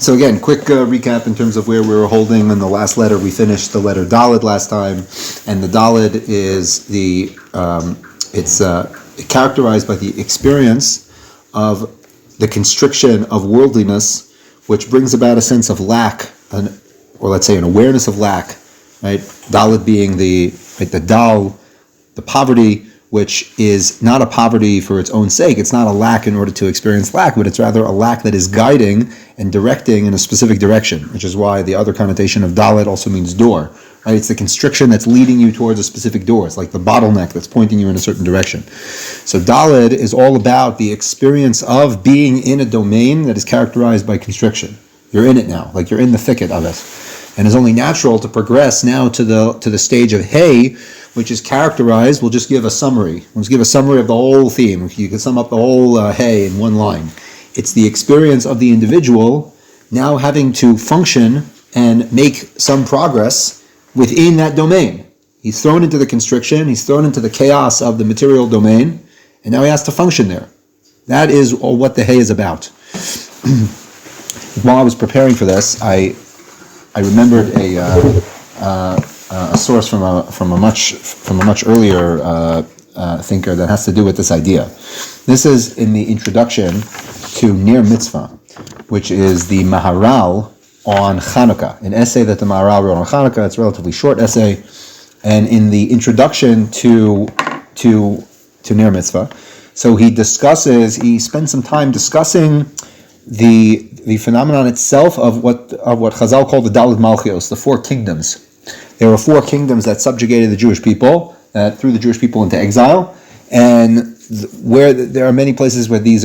So again, quick recap in terms of where we were holding in the last letter. We finished the letter Daled last time, and the Daled is it's characterized by the experience of the constriction of worldliness, which brings about a sense of lack, or let's say an awareness of lack, right? Daled being the dal, the poverty, which is not a poverty for its own sake. It's not a lack in order to experience lack, but it's rather a lack that is guiding and directing in a specific direction, which is why the other connotation of Dalet also means door. Right? It's the constriction that's leading you towards a specific door. It's like the bottleneck that's pointing you in a certain direction. So Dalet is all about the experience of being in a domain that is characterized by constriction. You're in it now, like you're in the thicket of it. And it's only natural to progress now to the stage of Hey, which is characterized, we'll just give a summary. We'll just give a summary of the whole theme. You can sum up the whole Hey in one line. It's the experience of the individual now having to function and make some progress within that domain. He's thrown into the constriction, he's thrown into the chaos of the material domain, and now he has to function there. That is what the Hey is about. While I was preparing for this, I remembered a source from a much earlier thinker that has to do with this idea. This is in the introduction to Ner Mitzvah, which is the Maharal on Chanukah, an essay that the Maharal wrote on Chanukah. It's a relatively short essay, and in the introduction to Ner Mitzvah, so he spends some time discussing the phenomenon itself of what Chazal called the Daled Malchios, the four kingdoms. There were four kingdoms that subjugated the Jewish people, that threw the Jewish people into exile, and where there are many places where these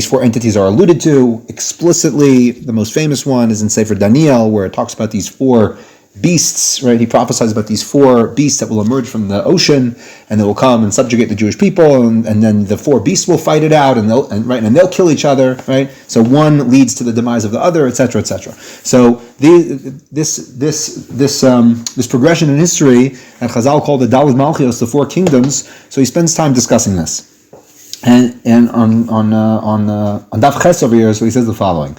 four entities are alluded to explicitly. The most famous one is in Sefer Daniel, where it talks about these four beasts, right? He prophesies about these four beasts that will emerge from the ocean, and they will come and subjugate the Jewish people, and then the four beasts will fight it out, and they'll kill each other, right? So one leads to the demise of the other, etc., etc. So this progression in history that Chazal called the Daled Malchios, the four kingdoms. So he spends time discussing this, and on Daf Ches over here, so he says the following: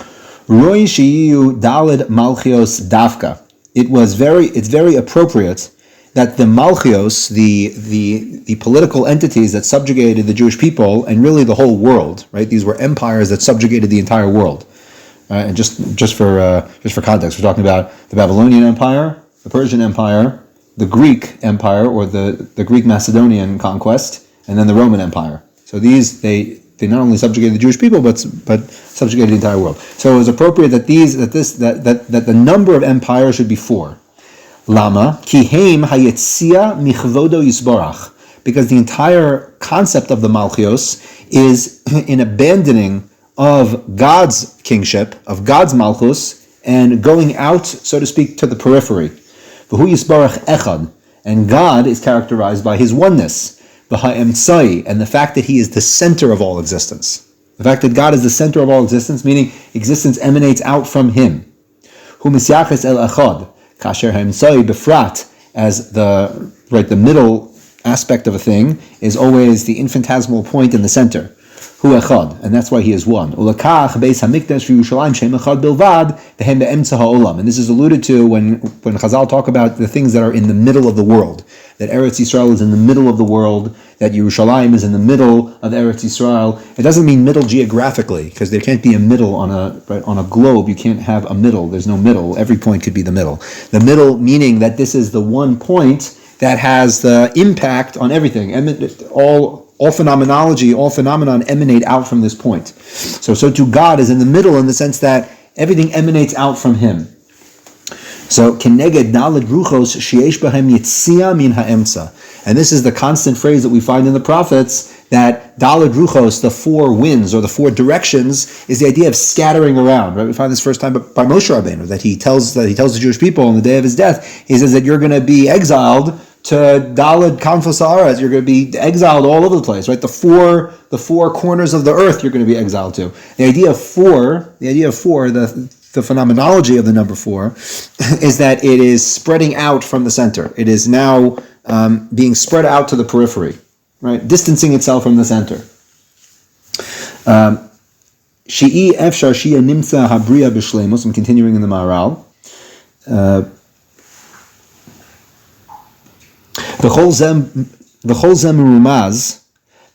Roi shiyu Daled Malchios Davka. It's very appropriate that the Malchios, the political entities that subjugated the Jewish people and really the whole world, right? These were empires that subjugated the entire world. And just for context, we're talking about the Babylonian Empire, the Persian Empire, the Greek Empire, or the Greek Macedonian conquest, and then the Roman Empire. So they not only subjugated the Jewish people, but subjugated the entire world. So it was appropriate that the number of empires should be four. Lama kiheim hayetzia michvodo yisborach, because the entire concept of the Malchios is an abandoning of God's kingship, of God's Malchus, and going out, so to speak, to the periphery. V'hu yisborach echad, and God is characterized by His oneness. And the fact that He is the center of all existence. The fact that God is the center of all existence, meaning existence emanates out from Him. Hu misyaches el echad, kasher ha'emtzai befrat, as the middle aspect of a thing is always the infinitesimal point in the center. Hu echad, and that's why He is one. Ulakach beis hamikdash v'Yerushalayim shem echad bilvad v'hem be'emtza ha'olam. And this is alluded to when Chazal talk about the things that are in the middle of the world. That Eretz Yisrael is in the middle of the world, that Yerushalayim is in the middle of Eretz Yisrael. It doesn't mean middle geographically, because there can't be a middle on a globe. You can't have a middle. There's no middle. Every point could be the middle. The middle meaning that this is the one point that has the impact on everything. All phenomenology, all phenomenon emanate out from this point. So too God is in the middle in the sense that everything emanates out from Him. So keneged daled ruchos sheyesh bahem yitzia min ha'emtza, and this is the constant phrase that we find in the prophets, that daled ruchos, the four winds or the four directions, is the idea of scattering around. Right? We find this first time by Moshe Rabbeinu, that he tells the Jewish people on the day of his death. He says that you're going to be exiled to Daled Kanfos Haaretz. You're going to be exiled all over the place. Right, the four corners of the earth you're going to be exiled to. The idea of four, the phenomenology of the number four is that it is spreading out from the center. It is now being spread out to the periphery, right? Distancing itself from the center. Shi'i efshar shia nimtza habriya b'shleimus. I'm continuing in the Maharal. V'chol zem merumaz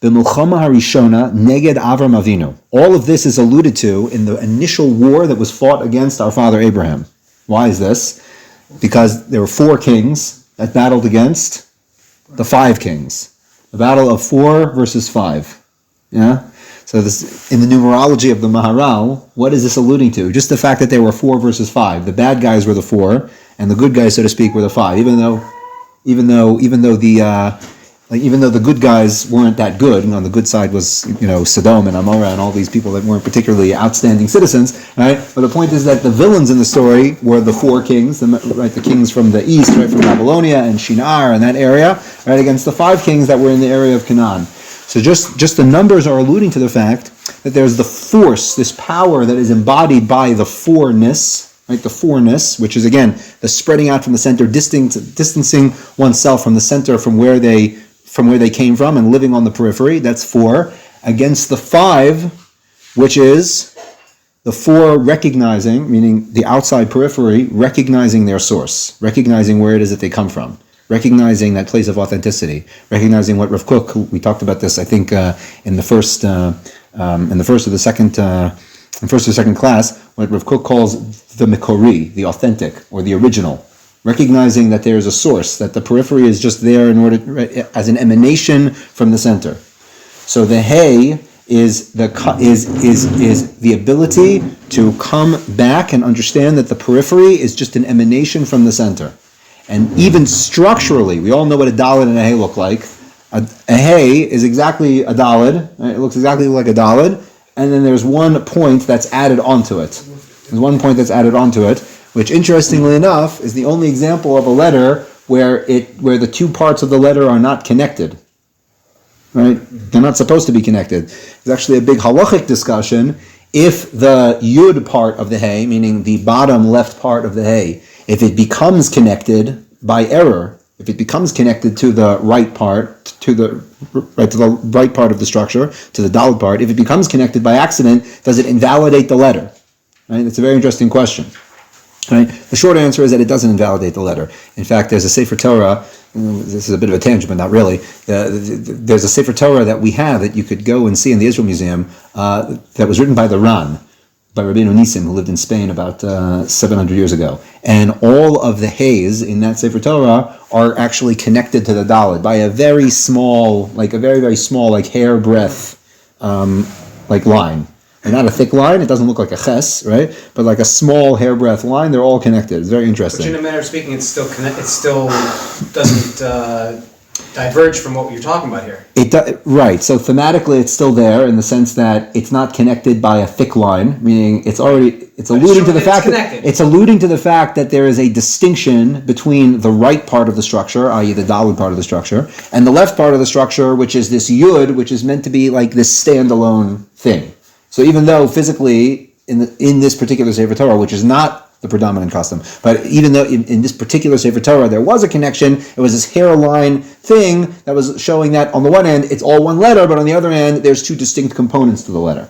b'milchama harishona neged Avram Avinu. All of this is alluded to in the initial war that was fought against our father Abraham. Why is this? Because there were 4 kings that battled against the 5 kings. The battle of 4 versus 5. Yeah? So this, in the numerology of the Maharal, what is this alluding to? Just the fact that there were 4 versus 5. The bad guys were the 4, and the good guys, so to speak, were the 5. Even though the good guys weren't that good, and on the good side was, Sodom and Amorah and all these people that weren't particularly outstanding citizens, right? But the point is that the villains in the story were the 4 kings, the kings from the east, right, from Babylonia and Shinar and that area, right, against the 5 kings that were in the area of Canaan. So just the numbers are alluding to the fact that there's the force, this power that is embodied by the 4-ness, right, the 4-ness, which is again the spreading out from the center, distancing oneself from the center, from where they came from, and living on the periphery. That's 4 against the 5, which is the 4 recognizing, meaning the outside periphery, recognizing their source, recognizing where it is that they come from, recognizing that place of authenticity, recognizing what Rav Kook, we talked about this, I think, in the first or the second class, what Rav Kook calls the mikori, the authentic or the original, recognizing that there is a source, that the periphery is just there in order as an emanation from the center. So the hay is the ability to come back and understand that the periphery is just an emanation from the center. And even structurally, we all know what a daled and a hay look like. A hay is exactly a daled, right? It looks exactly like a daled, and then there's one point that's added onto it. There's one point that's added onto it, which interestingly enough is the only example of a letter where the 2 parts of the letter are not connected. Right? They're not supposed to be connected. There's actually a big halachic discussion if the yud part of the hay, meaning the bottom left part of the hay, if it becomes connected by error, if it becomes connected to the right part, to the right part of the structure, to the daled part, if it becomes connected by accident, does it invalidate the letter? Right? It's a very interesting question. Right? The short answer is that it doesn't invalidate the letter. In fact, there's a Sefer Torah, this is a bit of a tangent, but not really. There's a Sefer Torah that we have that you could go and see in the Israel Museum that was written by the Ran, by Rabbi Nissim, who lived in Spain about 700 years ago. And all of the hays in that Sefer Torah are actually connected to the Daled by a very small, very small, hairbreadth, line. And not a thick line, it doesn't look like a ches, right? But like a small hairbreadth line, they're all connected. It's very interesting. But in a manner of speaking, it still doesn't diverge from what you're talking about here. Right. So thematically, it's still there in the sense that it's not connected by a thick line, meaning it's alluding to the fact that there is a distinction between the right part of the structure, i.e. the daled part of the structure, and the left part of the structure, which is this yud, which is meant to be like this standalone thing. So even though physically in this particular Sefer Torah, which is not the predominant custom, but even though in this particular Sefer Torah there was a connection, it was this hairline thing that was showing that on the one end it's all one letter, but on the other end there's 2 distinct components to the letter.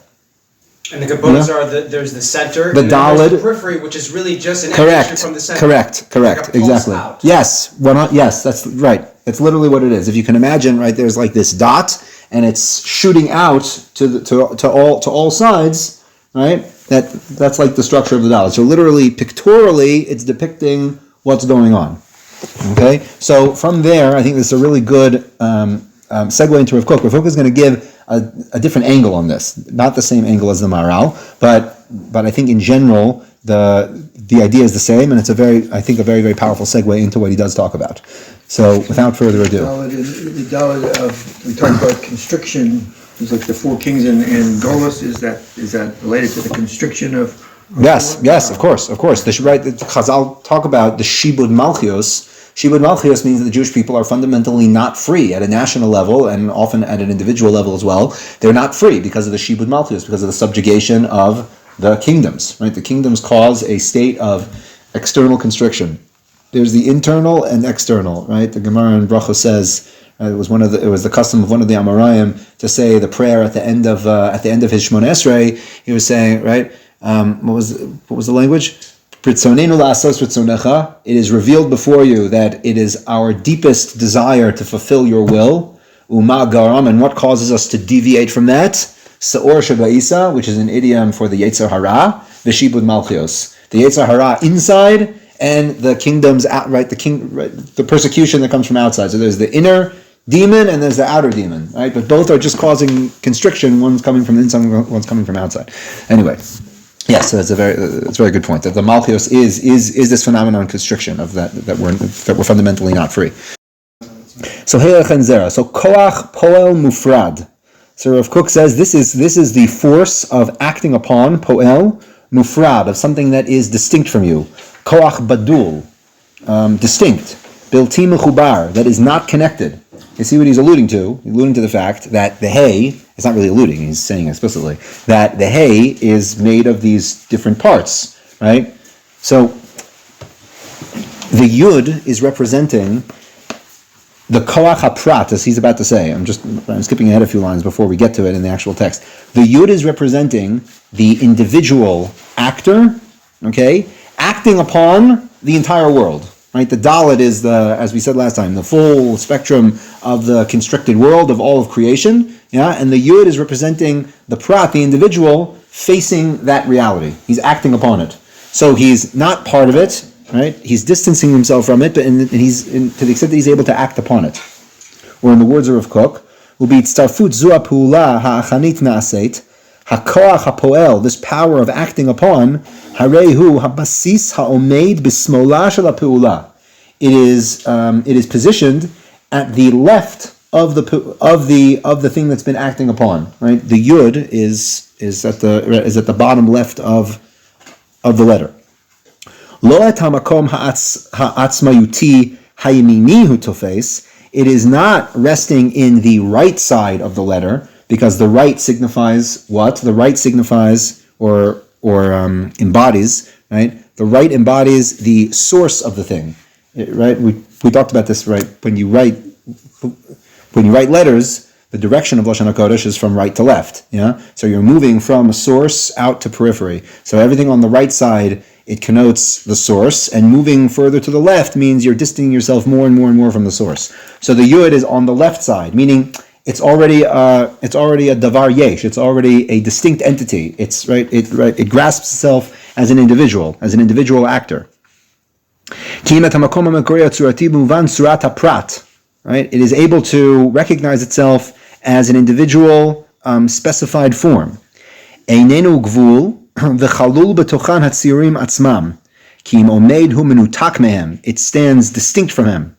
And the components are there's the center, the and daled, there's the periphery, which is really just an emanation from the center. Correct, exactly. Out. Yes, yes, that's right. That's literally what it is. If you can imagine, right, there's like this dot, and it's shooting out to all sides, right? That's like the structure of the daled. So literally, pictorially, it's depicting what's going on. Okay, so from there, I think this is a really good segue into Rav Kook. Rav Kook is going to give a different angle on this, not the same angle as the Maharal, but I think in general the idea is the same, and it's a very very powerful segue into what he does talk about. So without further ado, the daled we talked about constriction. It's like the 4 kings in Golos. Is that related to the constriction of? Yes, of course. The Chazal talk about the Shibud Malchios. Shibud Malchios means that the Jewish people are fundamentally not free at a national level and often at an individual level as well. They're not free because of the Shibud Malchios, because of the subjugation of the kingdoms. Right, the kingdoms cause a state of external constriction. There's the internal and external. Right, the Gemara in Bracha says, It was the custom of one of the Amoraim to say the prayer at the end of his Shmona Esrei. He was saying, right? What was the language? It is revealed before you that it is our deepest desire to fulfill your will. Uma garam, and what causes us to deviate from that? Seor Shabaisa, which is an idiom for the Yetzer Hara, Veshibud Malchios. The Yetzer Hara inside and the kingdoms out, right? The persecution that comes from outside. So there's the inner demon and there's the outer demon, right? But both are just causing constriction. One's coming from inside, one's coming from outside. Anyway. Yes, so that's a very good point. That the Malchios is this phenomenon constriction of that we're fundamentally not free. So Heilach and Zera. So Koach Poel Mufrad. So Rav Kook says this is the force of acting upon Poel Mufrad, of something that is distinct from you. Koach Badul, distinct. Bilti Mechubar, that is not connected. You see what he's alluding to? He's alluding to the fact that the hay, it's not really alluding, he's saying explicitly, that the hay is made of these different parts, right? So, the Yud is representing the Koach HaPrat, as he's about to say. I'm skipping ahead a few lines before we get to it in the actual text. The Yud is representing the individual actor, okay, acting upon the entire world. Right, the Dalet is as we said last time, the full spectrum of the constricted world of all of creation. Yeah, and the Yud is representing the Prat, the individual, facing that reality. He's acting upon it. So he's not part of it, right? He's distancing himself from it, but to the extent that he's able to act upon it. Or in the words of Rav Kook, will be tzarfut zu ha'pu'ula ha'achanit na'aseit, ha'koach ha'poel, this power of acting upon, harehu habasis ha'omeid b'smola shel ha'pu'ula. It is positioned at the left of the thing that's been acting upon. Right, the Yud is at the bottom left of the letter. Lo et hamakom ha'atzmayuti hayimini hu tofes. It is not resting in the right side of the letter, because the right signifies what? The right signifies or embodies, right? The right embodies the source of the thing, right? We talked about this, right? When you write letters, the direction of Lashon HaKodesh is from right to left, yeah? So you're moving from a source out to periphery. So everything on the right side, it connotes the source, and moving further to the left means you're distancing yourself more and more and more from the source. So the Yud is on the left side, meaning it's already a davar yesh. It's already a distinct entity. It grasps itself as an individual actor. Right? It is able to recognize itself as an individual specified form. Einenu gvul v'chalul b'tochan hatzirim atzmam ki im omeid hu menutak mehem. It stands distinct from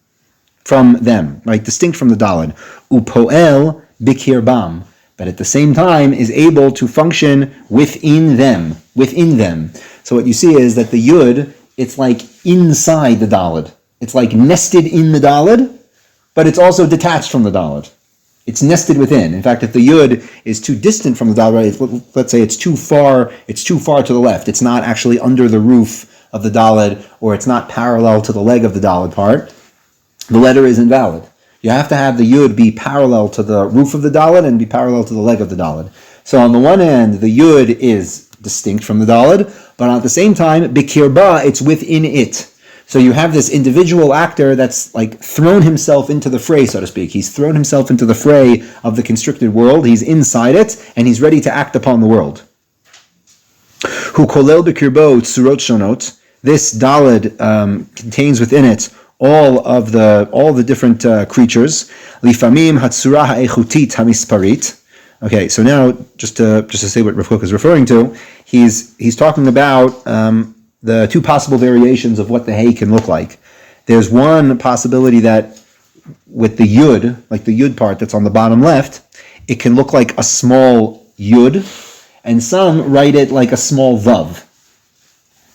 them, right? Distinct from the Dalet. Upoel bikirbam, but at the same time is able to function within them. So what you see is that the Yud, it's like inside the Dalet. It's like nested in the Dalet, but it's also detached from the Dalet. It's nested within. In fact, if the Yud is too distant from the Dalet, let's say it's too far to the left, it's not actually under the roof of the Dalet, or it's not parallel to the leg of the Dalet part, the letter is invalid. You have to have the Yud be parallel to the roof of the Dalet and be parallel to the leg of the Dalet. So on the one hand, the Yud is distinct from the Dalet, but at the same time, bikirba, it's within it. So you have this individual actor that's like thrown himself into the fray, so to speak. He's thrown himself into the fray of the constricted world. He's inside it, and he's ready to act upon the world. Hu kolel bikirbo tzurot shonot. This Dalet contains within it all the different creatures. Lifamim hatzura ha'echutit hamisparit. Okay, so now just to say what Rav Kook is referring to, he's talking about the two possible variations of what the hay can look like. There's one possibility that with the Yud, like the Yud part that's on the bottom left, it can look like a small Yud, and some write it like a small Vav.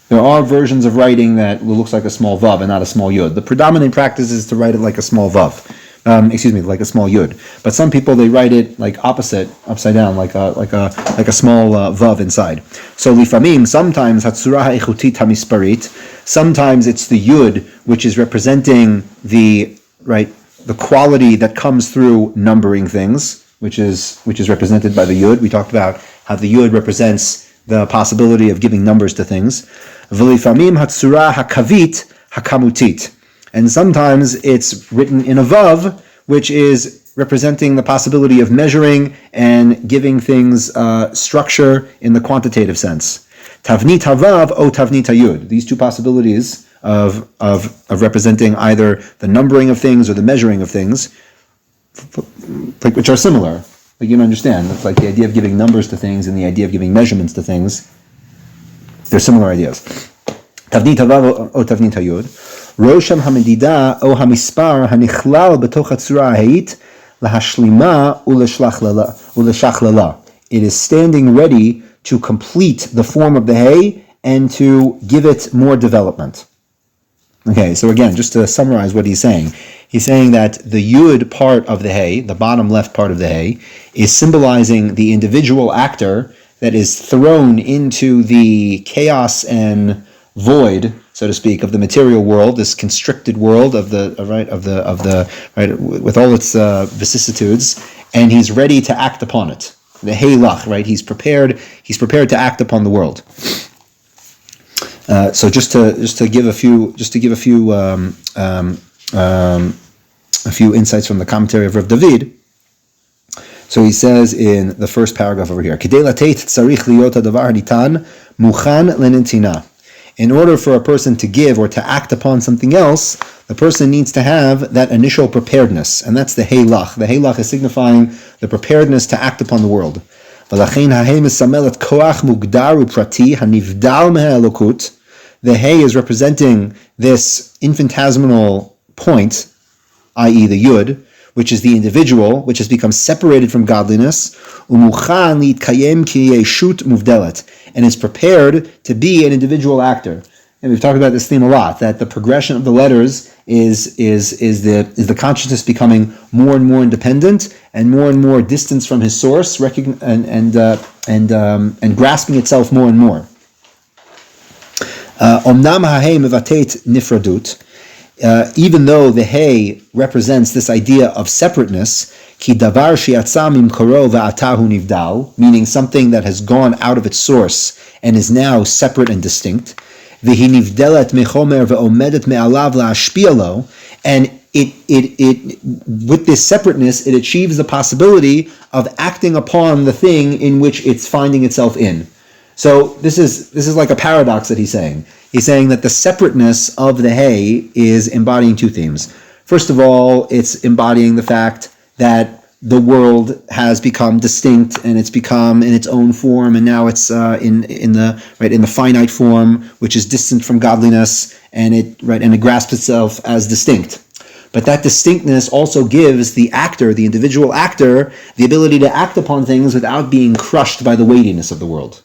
There are versions of writing that looks like a small Vav and not a small Yud. The predominant practice is to write it like a small Vav. Like a small Yud. But some people, they write it like opposite, upside down, like a small Vav inside. So lifamim, sometimes hatzura ha'echutit hamisparit, sometimes it's the Yud which is representing the the quality that comes through numbering things, which is represented by the yud. We talked about how the yud represents the possibility of giving numbers to things. V'lifamim hatzura hakavit hakamutit. And sometimes it's written in a vav, which is representing the possibility of measuring and giving things structure in the quantitative sense. Tavnit havav o tavnit hayud. These two possibilities of representing either the numbering of things or the measuring of things, which are similar. Like, you can understand, it's like the idea of giving numbers to things and the idea of giving measurements to things. They're similar ideas. Tavnit havav o tavnit hayud. Rosham hamedida o hamispar hanichlal betoch hatzura ha'it lahashlima uleshachlala. It is standing ready to complete the form of the hay and to give it more development. Okay, so again, just to summarize what he's saying that the yud part of the hay, the bottom left part of the hay, is symbolizing the individual actor that is thrown into the chaos and void, so to speak, of the material world, this constricted world of the with all its vicissitudes, and he's ready to act upon it. The heilach, right? He's prepared to act upon the world. So just to give a few insights from the commentary of Rav David. So he says in the first paragraph over here, Kidei latet tzarich liyot hadavar hanitan muchan lenintina. In order for a person to give or to act upon something else, the person needs to have that initial preparedness, and that's the heilach. The heilach is signifying the preparedness to act upon the world. The hay is representing this infinitesimal point, i.e. the yud, which is the individual, which has become separated from godliness, and is prepared to be an individual actor. And we've talked about this theme a lot, that the progression of the letters is the consciousness becoming more and more independent and more distant from his source, and grasping itself more and more. Omnam ha'hei mevatet nifradut. Even though the hay represents this idea of separateness, ki davar she'yatza mimkoro va'atahu nivdal, meaning something that has gone out of its source and is now separate and distinct. V'hi nivdelet mechomer ve'omedet me'alav la'ashpia lo, and it with this separateness, it achieves the possibility of acting upon the thing in which it's finding itself in. So this is like a paradox that he's saying. He's saying that the separateness of the hay is embodying two themes. First of all, it's embodying the fact that the world has become distinct and it's become in its own form, and now it's in the finite form, which is distant from godliness, and it grasps itself as distinct. But that distinctness also gives the actor, the individual actor, the ability to act upon things without being crushed by the weightiness of the world.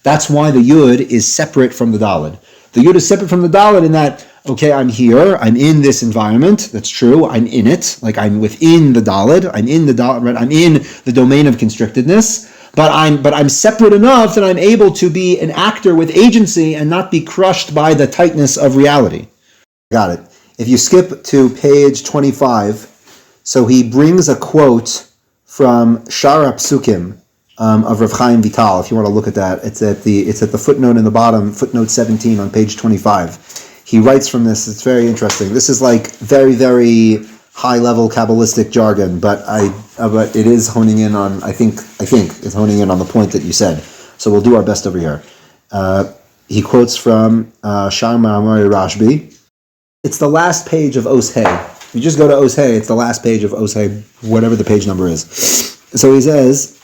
That's why the yud is separate from the daled. The yud is separate from the daled in that, okay, I'm here, I'm in this environment, that's true, I'm in it, like I'm within the daled, I'm in the domain of constrictedness, but I'm separate enough that I'm able to be an actor with agency and not be crushed by the tightness of reality. Got it. If you skip to page 25, so he brings a quote from Shara Psukim, of Rav Chaim Vital. If you want to look at that, it's at the footnote in the bottom, footnote 17 on page 25. He writes from this. It's very interesting. This is like very, very high level Kabbalistic jargon, but it is honing in on. I think it's honing in on the point that you said. So we'll do our best over here. He quotes from Shammai Amari Rashbi. It's the last page of Os Hey. If you just go to Os Hey, it's the last page of Os Hey, whatever the page number is. So he says.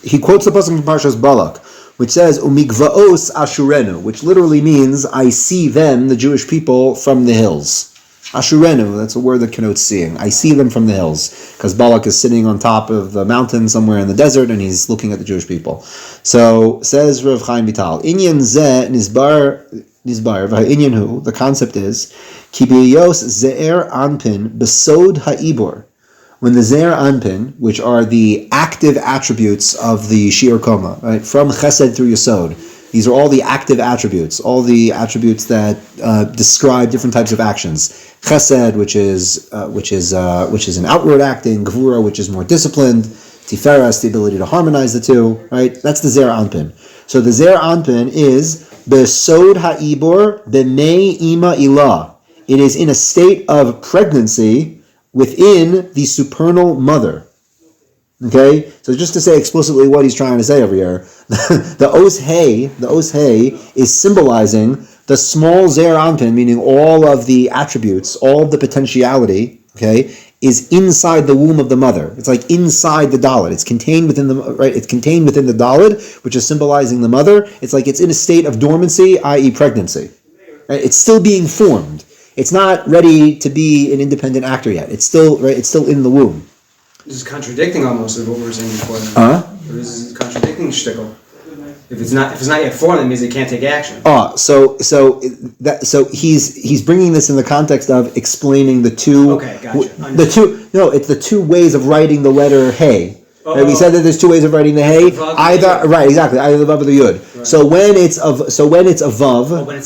He quotes the pasuk from Parshas Balak, which says "Umigvaos Ashurenu," which literally means "I see them, the Jewish people, from the hills." Ashurenu, that's a word that connotes seeing. I see them from the hills, because Balak is sitting on top of the mountain somewhere in the desert, and he's looking at the Jewish people. So says Rav Chaim Vital, "Inyan zeh nizbar v'inyan hu." The concept is ki b'yos ze'er anpin besod ha'ibor. When the Ze'er Anpin, which are the active attributes of the Shiur Koma, right, from Chesed through Yesod, these are all the active attributes, all the attributes that describe different types of actions. Chesed, which is an outward acting, Gevura, which is more disciplined, Tiferes, the ability to harmonize the two, right? That's the Zer Anpin. So the Zer Anpin is Besod Ha'ibor B'mei Ima Ilah. It is in a state of pregnancy within the supernal mother. Okay, so just to say explicitly what he's trying to say over here, the Os Hey is symbolizing the small Zer Anpin, meaning all of the attributes, all of the potentiality, okay, is inside the womb of the mother. It's like inside the Dalet. It's contained within the right. It's contained within the Dalet, which is symbolizing the mother. It's like it's in a state of dormancy, i.e., pregnancy. Right? It's still being formed. It's not ready to be an independent actor yet. It's still right. It's still in the womb. This is contradicting almost of what we were saying before. This is contradicting shtickle. If it's not yet formed, that means they can't take action. So he's bringing this in the context of explaining the two. Okay, gotcha. It's the two ways of writing the letter Hey. Right? We said that there's two ways of writing the Hey. Either right, exactly, either the Vav or the Yud. Right. So when it's a Vav, when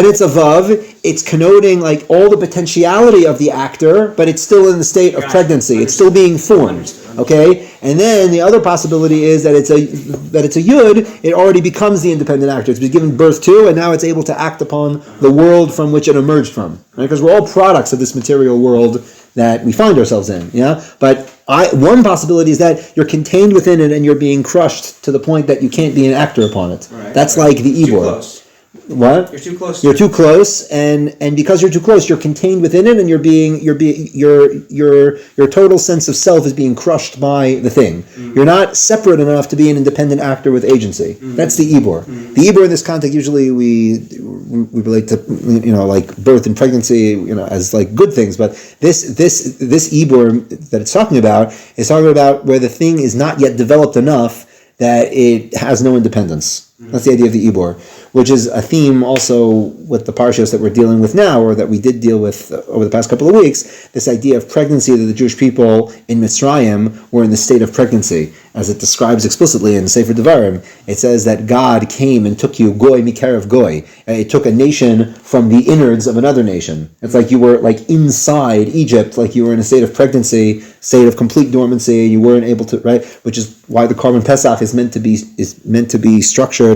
it's a Vav, it's connoting like all the potentiality of the actor, but it's still in the state of pregnancy. It's still being formed. Okay, and then the other possibility is that it's a Yud. It already becomes the independent actor. It's been given birth to, and now it's able to act upon the world from which it emerged from. Right? Because we're all products of this material world that we find ourselves in. Yeah, but one possibility is that you're contained within it and you're being crushed to the point that you can't be an actor upon it. Right, That's like the Ibor. Too close. What? You're too close. You're too close, and because you're too close, you're contained within it, and your total sense of self is being crushed by the thing. Mm-hmm. You're not separate enough to be an independent actor with agency. Mm-hmm. That's the Ibor. Mm-hmm. The Ibor in this context usually we relate to like birth and pregnancy as like good things, but this Ibor that it's talking about is talking about where the thing is not yet developed enough that it has no independence. That's the idea of the Ibor, which is a theme also with the parashas that we're dealing with now, or that we did deal with over the past couple of weeks, this idea of pregnancy, that the Jewish people in Mitzrayim were in the state of pregnancy, as it describes explicitly in Sefer Devarim. It says that God came and took you, goy mikarev goy. It took a nation from the innards of another nation. It's like you were like inside Egypt, like you were in a state of pregnancy, state of complete dormancy, you weren't able to, right? Which is why the Korban Pesach is meant to be structured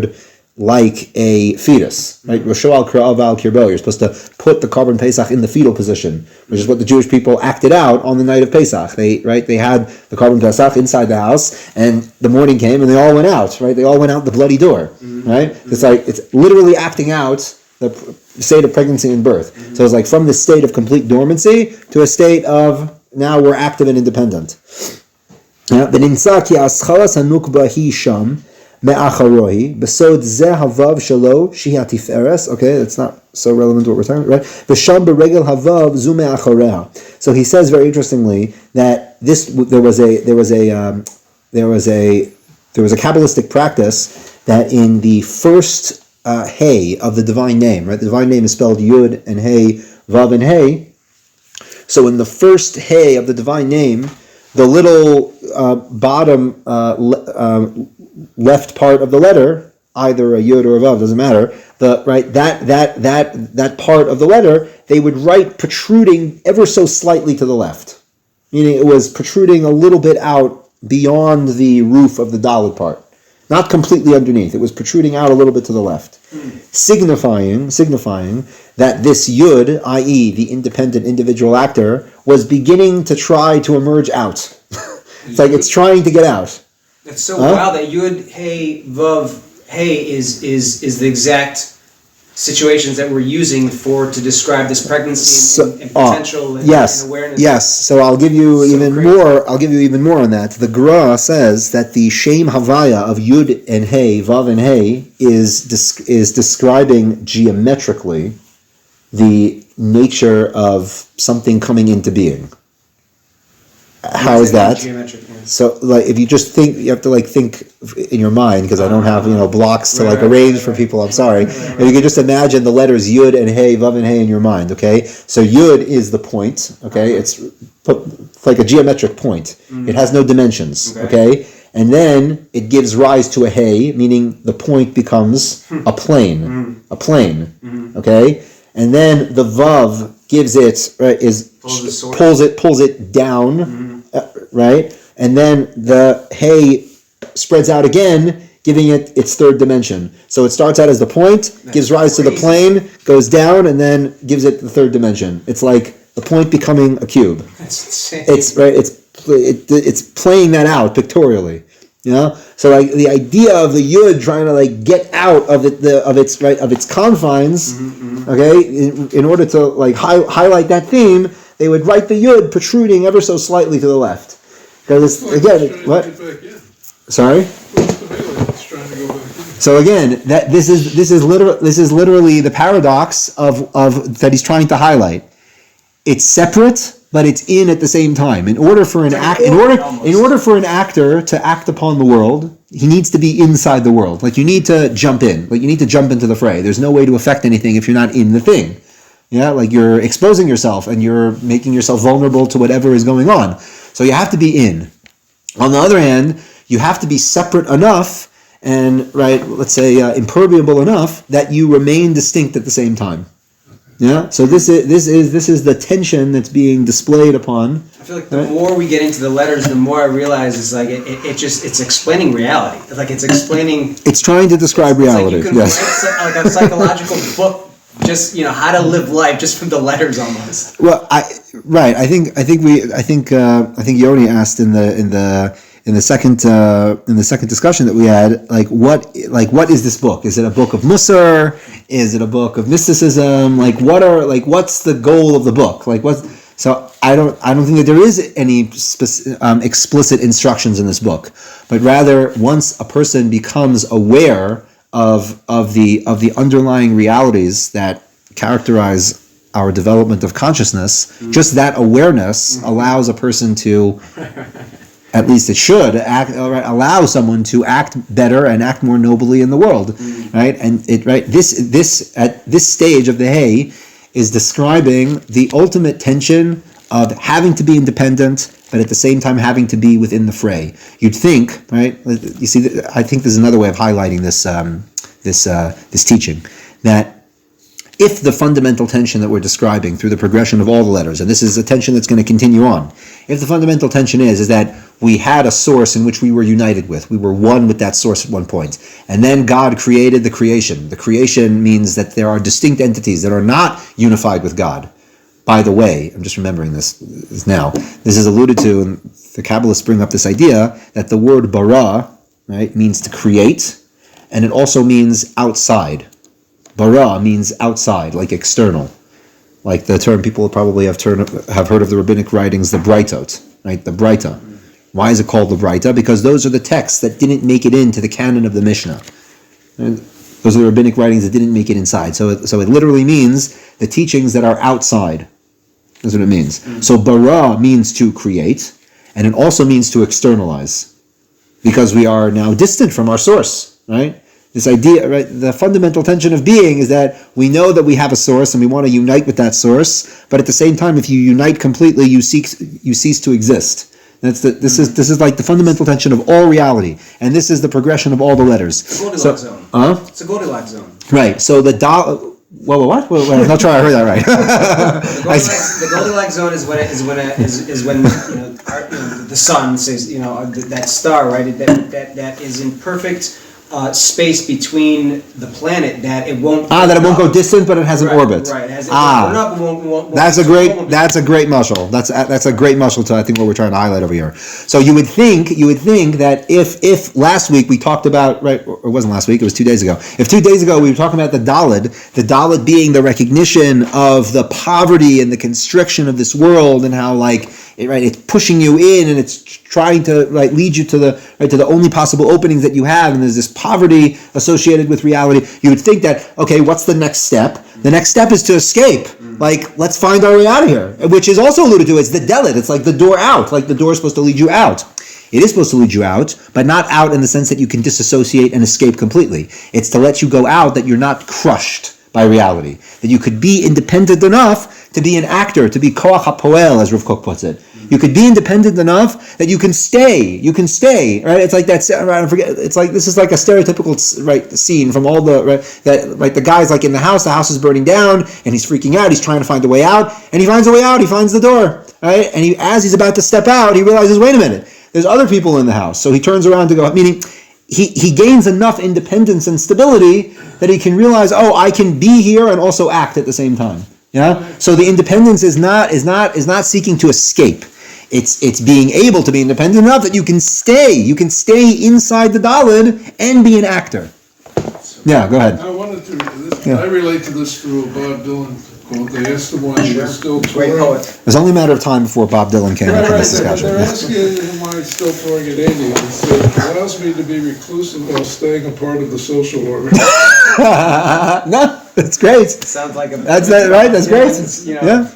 like a fetus, right? Rosho al Kir'av al Kirbo. You're supposed to put the Korban Pesach in the fetal position, which is what the Jewish people acted out on the night of Pesach. They had the Korban Pesach inside the house, and the morning came, and they all went out, right? They all went out the bloody door, right? Mm-hmm. It's literally acting out the state of pregnancy and birth. Mm-hmm. So it's like from the state of complete dormancy to a state of now we're active and independent. Me'acharohi besod zeh havav shelo shehi hatiferes. Okay, that's not so relevant to what we're talking about, right? V'sham beregel havav zu me'achareha. So he says very interestingly that there was a Kabbalistic practice that in the first Hey of the divine name, right? The divine name is spelled Yud and Hey, Vav and Hey. So in the first Hey of the divine name, the little bottom left part of the letter, either a Yud or a Vav, doesn't matter. That part of the letter, they would write protruding ever so slightly to the left, meaning it was protruding a little bit out beyond the roof of the Dalet part, not completely underneath. It was protruding out a little bit to the left, signifying that this Yud, i.e., the independent individual actor, was beginning to try to emerge out. It's like it's trying to get out. That's so wild that Yud, Hey, Vav, Hey is the exact situations that we're using to describe this pregnancy and potential and awareness. Yes. So I'll give you even more. I'll give you even more on that. The Gra says that the Shem Havaya of Yud and Hey, Vav and Hey is describing geometrically the nature of something coming into being. How is that? So, like, if you just think, you have to think in your mind, because I don't have blocks to arrange for people. I'm sorry. If you could just imagine the letters Yud and Hey, Vav and Hey in your mind. Okay, so Yud is the point. Okay, it's like a geometric point. It has no dimensions. Okay, and then it gives rise to a Hey, meaning the point becomes a plane. A plane. Okay, and then the Vav gives it, right, pulls it down, right? And then the hay spreads out again, giving it its third dimension. So it starts out as the point, gives rise to the plane, goes down, and then gives it the third dimension. It's like the point becoming a cube. That's insane. It's playing that out pictorially. You know, so like the idea of the yud trying to like get out of its confines, okay, in order to like highlight that theme, they would write the yud protruding ever so slightly to the left. Because again, what? Sorry. So again, this is literally the paradox of that he's trying to highlight. It's separate, but it's in at the same time. In order for an actor to act upon the world, he needs to be inside the world. Like you need to jump in. Like you need to jump into the fray. There's no way to affect anything if you're not in the thing. Yeah, like you're exposing yourself and you're making yourself vulnerable to whatever is going on. So you have to be in. On the other hand, you have to be separate enough and, right, let's say impermeable enough that you remain distinct at the same time. Yeah, so this is the tension that's being displayed upon. I feel like the more we get into the letters, the more I realize it's like it's explaining reality. Like it's explaining. It's trying to describe reality. Like you can write like a psychological book, just how to live life just from the letters almost. Well, I think Yoni asked in the second discussion that we had, like what is this book? Is it a book of Musar? Is it a book of mysticism? What's the goal of the book? So I don't think that there is any explicit instructions in this book, but rather once a person becomes aware of the underlying realities that characterize our development of consciousness, just that awareness allows a person to. At least it should allow someone to act better and act more nobly in the world, right? And this at this stage of the hay is describing the ultimate tension of having to be independent, but at the same time having to be within the fray. You'd think, right? You see, I think there's another way of highlighting this teaching, that if the fundamental tension that we're describing through the progression of all the letters, and this is a tension that's going to continue on, if the fundamental tension is that we had a source in which we were united with, we were one with that source at one point, and then God created the creation. The creation means that there are distinct entities that are not unified with God. By the way, I'm just remembering this now. This is alluded to, and the Kabbalists bring up this idea that the word bara, right, means to create, and it also means outside. Bara means outside, like external. Like the term people probably have heard of the rabbinic writings, the Breitot, right? The Breita. Why is it called the Breita? Because those are the texts that didn't make it into the canon of the Mishnah. And those are the rabbinic writings that didn't make it inside. So it literally means the teachings that are outside. That's what it means. So bara means to create, and it also means to externalize. Because we are now distant from our source, right? This idea, right? The fundamental tension of being is that we know that we have a source and we want to unite with that source, but at the same time, if you unite completely, you cease to exist. This is like the fundamental tension of all reality, and this is the progression of all the letters. It's a Goldilocks zone. It's a Goldilocks zone. Right. So the what? I'm not sure I heard that right. The Goldilocks zone is when the sun says that star, right, that is in perfect space between the planet that it won't go distant, but it has an orbit. Right. That's a great mashal. That's a great mashal to I think what we're trying to highlight over here. So you would think that if last week we talked about, right, or it wasn't last week, it was 2 days ago. If 2 days ago we were talking about the Dalet being the recognition of the poverty and the constriction of this world, and how it's pushing you in and it's trying to lead you to the only possible openings that you have, and there's this poverty associated with reality. You would think that, okay, what's the next step? The next step is to escape. Let's find our way out of here, which is also alluded to as the delit. It's like the door out, like the door is supposed to lead you out. It is supposed to lead you out, but not out in the sense that you can disassociate and escape completely. It's to let you go out that you're not crushed by reality, that you could be independent enough to be an actor, to be koach hapoel, as Rav Kook puts it. You could be independent enough that you can stay. You can stay, right? It's like that. Right, I forget. It's like this is like a stereotypical scene from all the the guy's like in the house. The house is burning down, and he's freaking out. He's trying to find a way out, and he finds a way out. He finds the door, right? And as he's about to step out, he realizes, wait a minute, there's other people in the house. So he turns around to go. Meaning, he gains enough independence and stability that he can realize, oh, I can be here and also act at the same time. Yeah. So the independence is not seeking to escape. It's being able to be independent enough that you can stay. You can stay inside the Daled and be an actor. Yeah. Go ahead. I wanted to. I relate to this through a Bob Dylan quote. They asked him why he was still Great touring. poet. It was only a matter of time before Bob Dylan came up in this discussion. They're asking him why he's still touring at 80. He said, "It allows me to be reclusive while staying a part of the social order." No, that's great. Sounds like a. That's that, right? That's great. Yeah.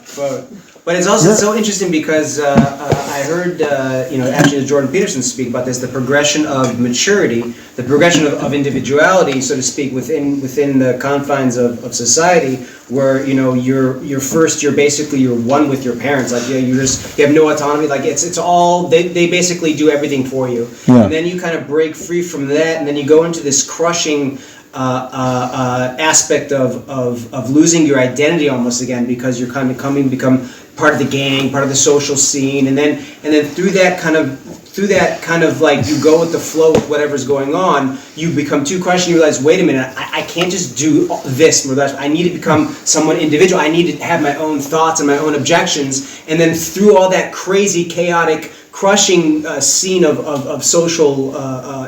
But it's also so interesting because I heard actually Jordan Peterson speak about this, the progression of maturity, the progression of individuality, so to speak, within the confines of society, where you're basically one with your parents, like you have no autonomy, like it's all they basically do everything for you, and then you kind of break free from that, and then you go into this crushing aspect of losing your identity almost again, because you're kind of become part of the gang, part of the social scene, and then through that kind of like you go with the flow with whatever's going on, you become too crushed and you realize, wait a minute, I can't just do this or that. I need to become someone individual. I need to have my own thoughts and my own objections, and then through all that crazy, chaotic, crushing scene of social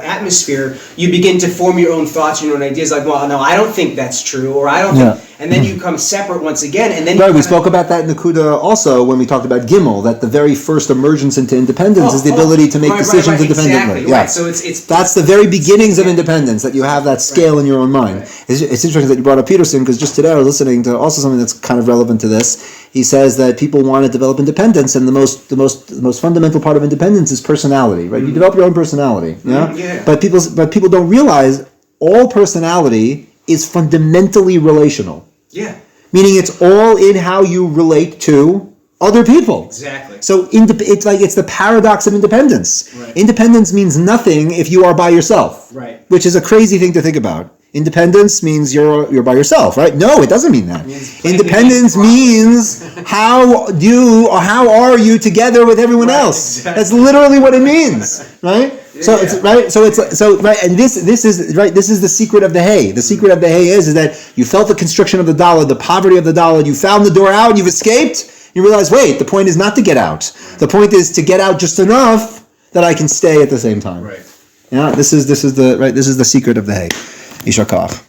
atmosphere, you begin to form your own thoughts, your own ideas, like, well, no, I don't think that's true, or I don't think, and then you become separate once again, and then we spoke about that in Nakuda also when we talked about Gimel, that the very first emergence into independence is the ability to make decisions independently. Exactly, yeah. Right. So it's that's the very beginnings of independence, that you have that scale in your own mind. Right. It's interesting that you brought up Peterson, because just today I was listening to also something that's kind of relevant to this. He says that people want to develop independence, and the most fundamental part of independence is personality, right? Mm-hmm. You develop your own personality, yeah. But people don't realize all personality is fundamentally relational. Yeah. Meaning it's all in how you relate to other people. Exactly. So it's the paradox of independence. Right. Independence means nothing if you are by yourself. Right. Which is a crazy thing to think about. Independence means you're by yourself, right? No, it doesn't mean that. Independence means how are you together with everyone else? Exactly. That's literally what it means, right? So it's right. So right, and this is right. This is the secret of the hay. The secret of the hay is that you felt the constriction of the Daled, the poverty of the Daled. You found the door out. You've escaped. You realize, wait, the point is not to get out. The point is to get out just enough that I can stay at the same time. Right. Yeah. This is the secret of the hay. Yishar Koach.